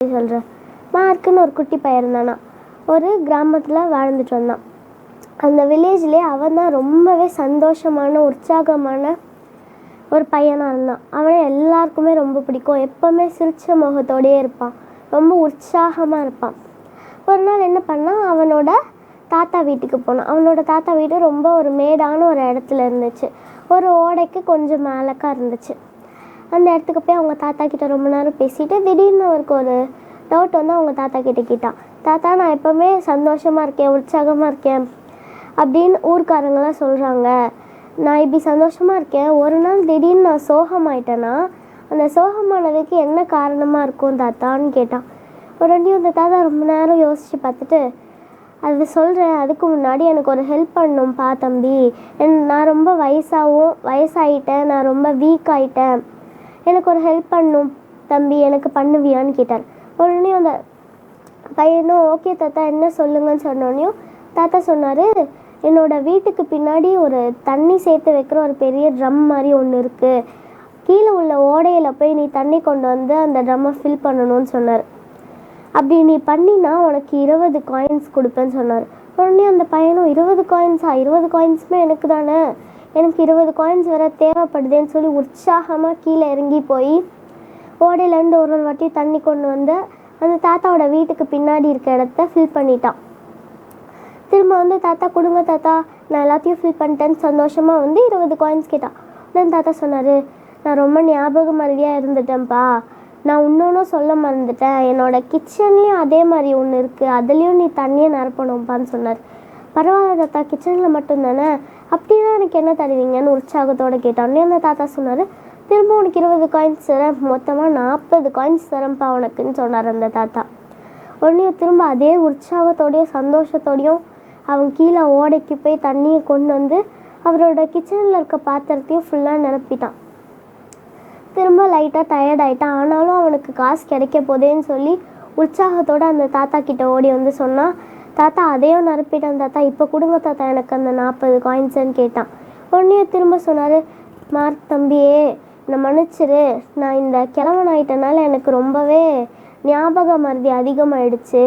சொல்கிறேன். மார்க்குன்னு ஒரு குட்டி பையன் இருந்தானா. ஒரு கிராமத்தில் வாழ்ந்துட்டு வந்தான். அந்த வில்லேஜ்லேயே அவன் தான் ரொம்பவே சந்தோஷமான உற்சாகமான ஒரு பையனாக இருந்தான். அவனை எல்லாருக்குமே ரொம்ப பிடிக்கும். எப்போவுமே சிரிச்ச முகத்தோடையே இருப்பான். ரொம்ப உற்சாகமாக இருப்பான். ஒரு நாள் என்ன பண்ணால், அவனோட தாத்தா வீட்டுக்கு போனான். அவனோட தாத்தா வீடு ரொம்ப ஒரு மேடான ஒரு இடத்துல இருந்துச்சு. ஒரு ஓடைக்கு கொஞ்சம் மேலக்கா இருந்துச்சு. அந்த இடத்துக்கு போய் அவங்க தாத்தா கிட்ட ரொம்ப நேரம் பேசிட்டு திடீர்னு அவருக்கு ஒரு டவுட் வந்து அவங்க தாத்தா கிட்ட கேட்டான். தாத்தா, நான் எப்போவுமே சந்தோஷமாக இருக்கேன், உற்சாகமாக இருக்கேன் அப்படின்னு ஊர்க்காரங்களாம் சொல்கிறாங்க. நான் இப்படி சந்தோஷமாக இருக்கேன், ஒரு நாள் திடீர்னு நான் சோகமாயிட்டேன்னா அந்த சோகமானதுக்கு என்ன காரணமாக இருக்கும் தாத்தான்னு கேட்டான். உடனே அந்த தாத்தா ரொம்ப நேரம் யோசித்து பார்த்துட்டு, அது சொல்கிறேன், அதுக்கு முன்னாடி எனக்கு ஒரு ஹெல்ப் பண்ணணும்ப்பா தம்பி. நான் ரொம்ப வயசாகிட்டேன், நான் ரொம்ப வீக் ஆகிட்டேன், எனக்கு ஒரு ஹெல்ப் பண்ணணும் தம்பி, எனக்கு பண்ணுவியான்னு கேட்டார். உடனே அந்த பையனும் ஓகே தாத்தா என்ன சொல்லுங்கன்னு சொன்னோடனையும் தாத்தா சொன்னார், என்னோடய வீட்டுக்கு பின்னாடி ஒரு தண்ணி சேர்த்து வைக்கிற ஒரு பெரிய ட்ரம் மாதிரி ஒன்று இருக்குது, கீழே உள்ள ஓடையில் போய் நீ தண்ணி கொண்டு வந்து அந்த ட்ரம்மை ஃபில் பண்ணணும்னு சொன்னார். அப்படி நீ பண்ணினா உனக்கு 20 காயின்ஸ் கொடுப்பேன்னு சொன்னார். உடனே அந்த பையனும் 20 காயின்ஸா, 20 காயின்ஸுமே எனக்கு தானே, எனக்கு 20 காயின்ஸ் வேறு தேவைப்படுதுன்னு சொல்லி உற்சாகமாக கீழே இறங்கி போய் ஓடையிலேருந்து ஒரு வாட்டி தண்ணி கொண்டு வந்து அந்த தாத்தாவோட வீட்டுக்கு பின்னாடி இருக்க இடத்த ஃபில் பண்ணிட்டான். திரும்ப வந்து தாத்தா கொடுங்க தாத்தா, நான் எல்லாத்தையும் ஃபில் பண்ணிட்டேன்னு சந்தோஷமாக வந்து 20 காயின்ஸ் கேட்டான். உடனே தாத்தா சொன்னார், நான் ரொம்ப ஞாபக மறதியாக இருந்துட்டேன்ப்பா, நான் இன்னொன்றும் சொல்ல மறந்துட்டேன், என்னோடய கிச்சன்லேயும் அதே மாதிரி ஒன்று இருக்குது, அதுலேயும் நீ தண்ணியை நிரப்பணும்ப்பான்னு சொன்னார். பரவாயில்ல தாத்தா, கிச்சனில் மட்டும்தானே, அப்படின்னா எனக்கு என்ன தருவீங்கன்னு உற்சாகத்தோடு கேட்டான். உடனே அந்த தாத்தா சொன்னார், திரும்ப உனக்கு 20 காயின்ஸ் தரேன், மொத்தமாக 40 காயின்ஸ் தரேன்ப்பா உனக்குன்னு சொன்னார் அந்த தாத்தா. உடனே திரும்ப அதே உற்சாகத்தோடையும் சந்தோஷத்தோடையும் அவன் கீழே ஓடைக்கு போய் தண்ணியை கொண்டு வந்து அவரோட கிச்சனில் இருக்க பாத்திரத்தையும் ஃபுல்லாக நிரப்பிட்டான். திரும்ப லைட்டாக டயர்ட் ஆகிட்டான். ஆனாலும் அவனுக்கு காசு கிடைக்க போதேன்னு சொல்லி உற்சாகத்தோடு அந்த தாத்தா கிட்ட ஓடி வந்து சொன்னான். தாத்தா, அதையும் நிரப்பிட்டான் தாத்தா, இப்போ கொடுங்க தாத்தா எனக்கு அந்த 40 காயின்ஸுன்னு கேட்டான். உடனே திரும்ப சொன்னார், மார்க் தம்பியே, என்னை மன்னிச்சிரு, நான் இந்த கிழவன் ஆகிட்டனால எனக்கு ரொம்பவே ஞாபக மறதி அதிகமாகிடுச்சு,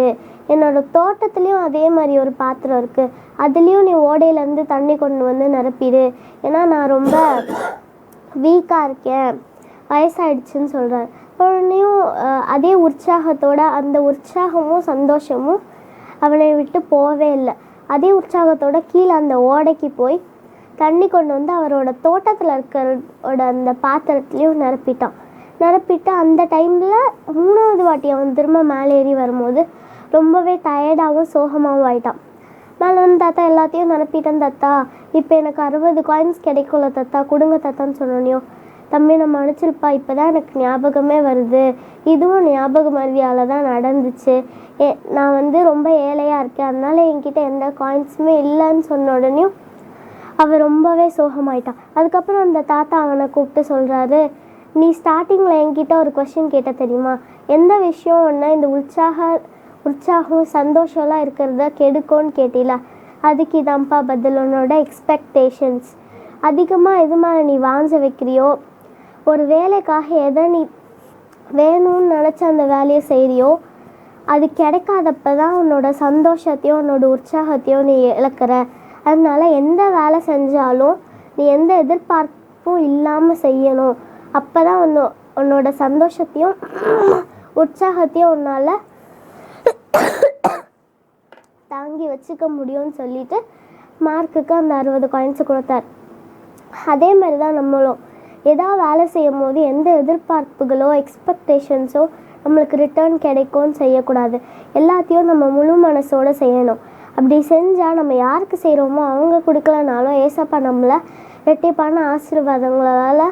என்னோடய தோட்டத்துலேயும் அதே மாதிரி ஒரு பாத்திரம் இருக்குது, அதுலேயும் நீ ஓடையிலேருந்து தண்ணி கொண்டு வந்து நிரப்பிடு, ஏன்னா நான் ரொம்ப வீக்காக இருக்கேன், வயசாகிடுச்சுன்னு சொல்கிறார். உடனேயும் அதே உற்சாகத்தோடு அந்த உற்சாகமும் சந்தோஷமும் அவனை விட்டு போகவே இல்லை. அதே உற்சாகத்தோடு கீழே அந்த ஓடைக்கு போய் தண்ணி கொண்டு வந்து அவரோட தோட்டத்தில் இருக்கிறோட அந்த பாத்திரத்துலேயும் நிரப்பிட்டு அந்த டைமில் 3வது வாட்டி அவன் திரும்ப மேலே ஏறி வரும்போது ரொம்பவே டயர்டாகவும் சோகமாகவும் ஆகிட்டான். மேலே வந்து தாத்தா எல்லாத்தையும் நிரப்பிட்டேன் தாத்தா, இப்போ எனக்கு 60 காயின்ஸ் கிடைக்கும்ல தாத்தா, கொடுங்க தாத்தான்னு சொன்னோனையும், தம்பி நான் மன்னிச்சிருப்பா, இப்போ தான் எனக்கு ஞாபகமே வருது, இதுவும் ஞாபக மறதியால் தான் நடந்துச்சு, நான் வந்து ரொம்ப ஏழையாக இருக்கேன், அதனால் என்கிட்ட எந்த காயின்ஸுமே இல்லைன்னு சொன்ன உடனேயும் அவன் ரொம்பவே சோகமாயிட்டான். அதுக்கப்புறம் அந்த தாத்தா அவனை கூப்பிட்டு சொல்கிறாரு, நீ ஸ்டார்டிங்கில் என்கிட்ட ஒரு கொஷின் கேட்ட தெரியுமா, எந்த விஷயம் ஒன்றா இந்த உற்சாகம் சந்தோஷம்லாம் இருக்கிறத கெடுக்கும்னு கேட்டில, அதுக்கு இதான்ப்பா பதில். உன்னோட எக்ஸ்பெக்டேஷன்ஸ் அதிகமாக எது மேலே நீ வாஞ்ச வைக்கிறியோ, ஒரு வேலைக்காக எதை நீ வேணும்னு நினச்ச அந்த வேலையை செய்கிறியோ, அது கிடைக்காதப்ப தான் உன்னோட சந்தோஷத்தையும் உன்னோட உற்சாகத்தையும் நீ இழக்கிற. அதனால் எந்த வேலை செஞ்சாலும் நீ எந்த எதிர்பார்ப்பும் இல்லாமல் செய்யணும், அப்போ தான் உன்னோட சந்தோஷத்தையும் உற்சாகத்தையும் உன்னால் தாங்கி வச்சுக்க முடியும்னு சொல்லிட்டு மார்க்குக்கு அந்த 60 காயின்ஸு கொடுத்தார். அதே மாதிரி தான் நம்மளும் ஏதாவது வேலை செய்யும் போது எந்த எதிர்பார்ப்புகளோ எக்ஸ்பெக்டேஷன்ஸோ நம்மளுக்கு ரிட்டர்ன் கிடைக்கும்னு செய்யக்கூடாது. எல்லாத்தையும் நம்ம முழு மனசோடு செய்யணும். அப்படி செஞ்சால் நம்ம யாருக்கு செய்கிறோமோ அவங்க கொடுக்கலனாலும் ஏசப்பா நம்மளை இரட்டிப்பான ஆசீர்வாதங்களால்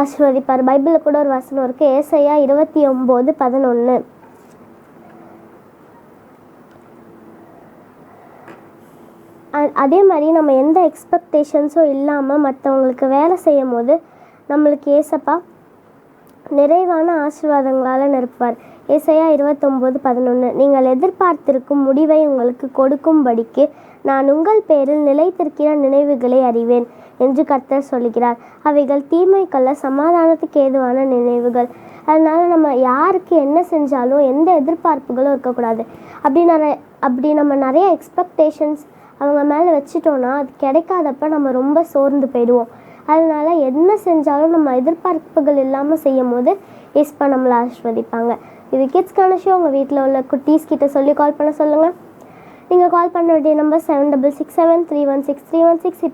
ஆசீர்வதிப்பார். பைபிளில் கூட ஒரு வசனம் இருக்குது, ஏசாயா 29:11. அதே மாதிரி நம்ம எந்த எக்ஸ்பெக்டேஷன்ஸும் இல்லாமல் மற்றவங்களுக்கு வேலை செய்யும் போது நம்மளுக்கு ஏசப்பா நிறைவான ஆசீர்வாதங்களால் நிரப்புவார். ஏசாயா 29:11. நீங்கள் எதிர்பார்த்திருக்கும் முடிவை உங்களுக்கு கொடுக்கும்படிக்கு நான் உங்கள் பேரில் நிலைத்திருக்கிற நினைவுகளை அறிவேன் என்று கர்த்தர் சொல்கிறார். அவைகள் தீமைக்கல்ல, சமாதானத்துக்கு ஏதுவான நினைவுகள். அதனால நம்ம யாருக்கு என்ன செஞ்சாலும் எந்த எதிர்பார்ப்புகளும் இருக்கக்கூடாது. அப்படி நம்ம நிறைய எக்ஸ்பெக்டேஷன்ஸ் அவங்க மேலே வச்சுட்டோன்னா அது கிடைக்காதப்ப நம்ம ரொம்ப சோர்ந்து போயிடுவோம். அதனால என்ன செஞ்சாலும் நம்ம எதிர்பார்ப்புகள் இல்லாமல் செய்யும் போது ஏசப்பா நம்மளை ஆசீர்வதிப்பாங்க. இது கிட்ஸ்க்கான ஷோ. உங்கள் வீட்டில் உள்ள குட்டீஸ் கிட்ட சொல்லி கால் பண்ண சொல்லுங்கள். நீங்கள் கால் பண்ண வேண்டிய நம்பர் 7667316316.